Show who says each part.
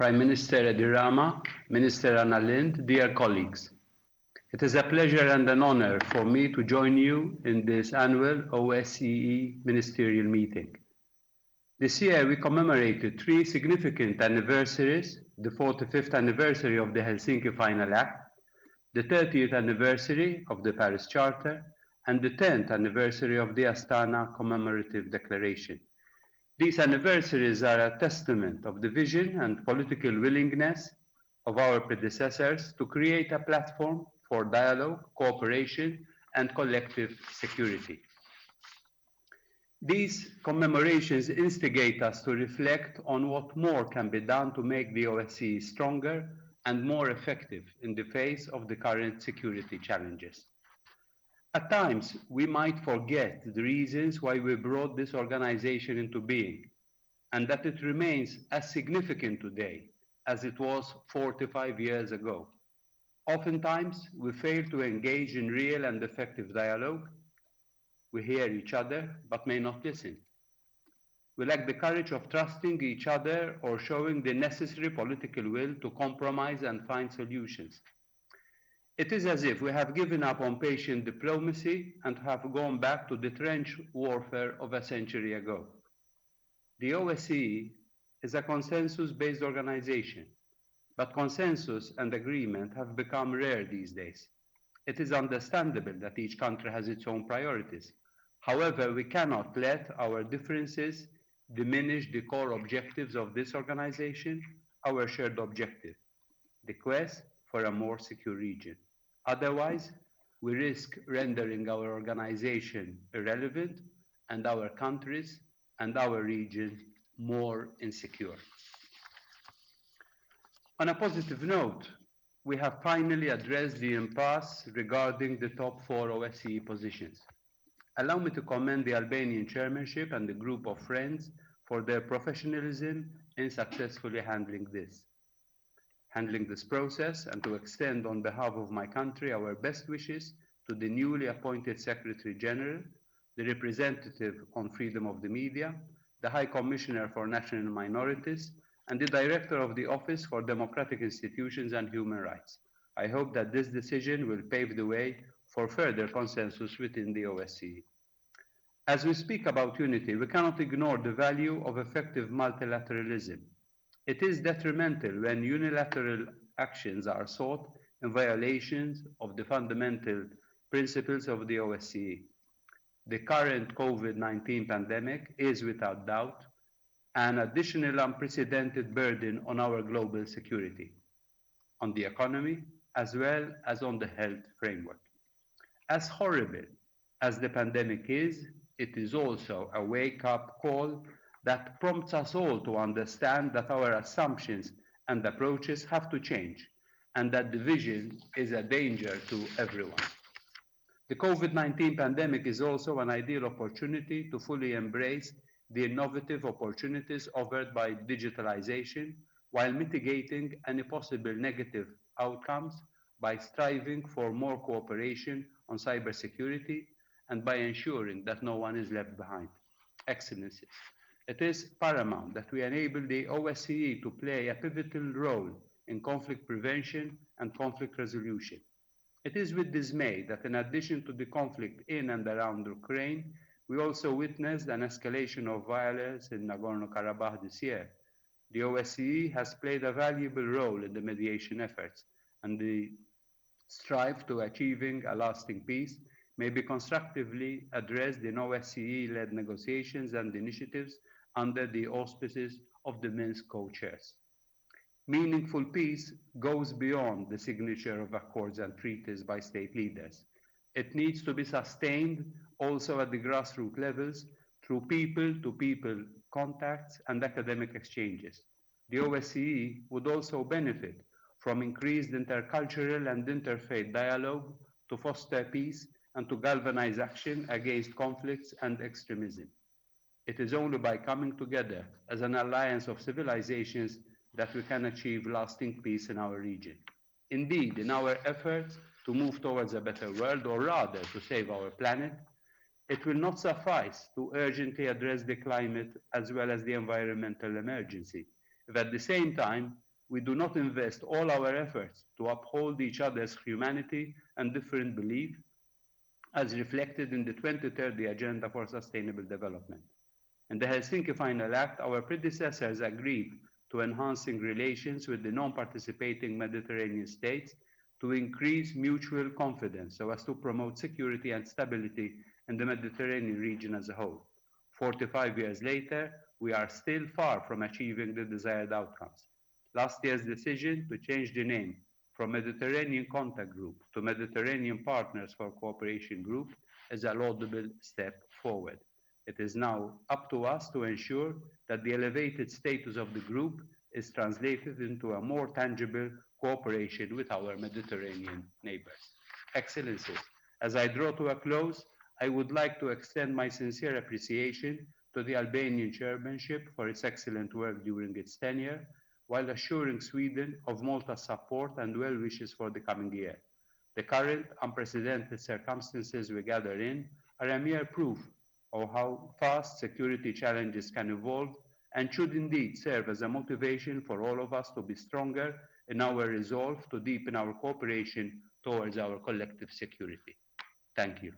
Speaker 1: Prime Minister Tirana, Minister Anna Lind, dear colleagues. It is a pleasure and an honor for me to join you in this annual OSCE Ministerial meeting. This year we commemorated three significant anniversaries: the 45th anniversary of the Helsinki Final Act, the 30th anniversary of the Paris Charter, and the 10th anniversary of the Astana Commemorative Declaration. These anniversaries are a testament of the vision and political willingness of our predecessors to create a platform for dialogue, cooperation, and collective security. These commemorations instigate us to reflect on what more can be done to make the OSCE stronger and more effective in the face of the current security challenges. At times, we might forget the reasons why we brought this organization into being, and that it remains as significant today as it was 45 years ago. Oftentimes, we fail to engage in real and effective dialogue. We hear each other, but may not listen. We lack the courage of trusting each other or showing the necessary political will to compromise and find solutions. It is as if we have given up on patient diplomacy and have gone back to the trench warfare of a century ago. The OSCE is a consensus-based organization, but consensus and agreement have become rare these days. It is understandable that each country has its own priorities. However, we cannot let our differences diminish the core objectives of this organization, our shared objective, the quest for a more secure region. Otherwise, we risk rendering our organization irrelevant and our countries and our region more insecure. On a positive note, we have finally addressed the impasse regarding the top 4 OSCE positions. Allow me to commend the Albanian chairmanship and the group of friends for their professionalism in successfully handling this process, and to extend on behalf of my country our best wishes to the newly appointed Secretary General, the representative on freedom of the media, the High Commissioner for National Minorities, and the Director of the Office for Democratic Institutions and Human Rights. I hope that this decision will pave the way for further consensus within the OSCE. As we speak about unity, we cannot ignore the value of effective multilateralism. It is detrimental when unilateral actions are sought in violations of the fundamental principles of the OSCE. The current COVID-19 pandemic is without doubt an additional unprecedented burden on our global security, on the economy, as well as on the health framework. As horrible as the pandemic is, it is also a wake-up call that prompts us all to understand that our assumptions and approaches have to change, and that division is a danger to everyone. The COVID-19 pandemic is also an ideal opportunity to fully embrace the innovative opportunities offered by digitalization, while mitigating any possible negative outcomes by striving for more cooperation on cybersecurity and by ensuring that no one is left behind. Excellencies, it is paramount that we enable the OSCE to play a pivotal role in conflict prevention and conflict resolution. It is with dismay that in addition to the conflict in and around Ukraine, we also witnessed an escalation of violence in Nagorno-Karabakh this year. The OSCE has played a valuable role in the mediation efforts, and the strive to achieving a lasting peace may be constructively addressed in OSCE-led negotiations and initiatives under the auspices of the Minsk co-chairs. Meaningful peace goes beyond the signature of accords and treaties by state leaders. It needs to be sustained also at the grassroots levels through people-to-people contacts and academic exchanges. The OSCE would also benefit from increased intercultural and interfaith dialogue to foster peace and to galvanize action against conflicts and extremism. It is only by coming together as an alliance of civilizations that we can achieve lasting peace in our region. Indeed, in our efforts to move towards a better world, or rather to save our planet, it will not suffice to urgently address the climate as well as the environmental emergency, if at the same time we do not invest all our efforts to uphold each other's humanity and different belief, as reflected in the 2030 Agenda for Sustainable Development. In the Helsinki Final Act, our predecessors agreed to enhancing relations with the non-participating Mediterranean states to increase mutual confidence so as to promote security and stability in the Mediterranean region as a whole. 45 years later, we are still far from achieving the desired outcomes. Last year's decision to change the name from Mediterranean Contact Group to Mediterranean Partners for Cooperation Group is a laudable step forward. It is now up to us to ensure that the elevated status of the group is translated into a more tangible cooperation with our Mediterranean neighbors. Excellencies, as I draw to a close, I would like to extend my sincere appreciation to the Albanian chairmanship for its excellent work during its tenure, while assuring Sweden of Malta's support and well wishes for the coming year. The current unprecedented circumstances we gather in are a mere proof of how fast security challenges can evolve and should indeed serve as a motivation for all of us to be stronger in our resolve to deepen our cooperation towards our collective security. Thank you.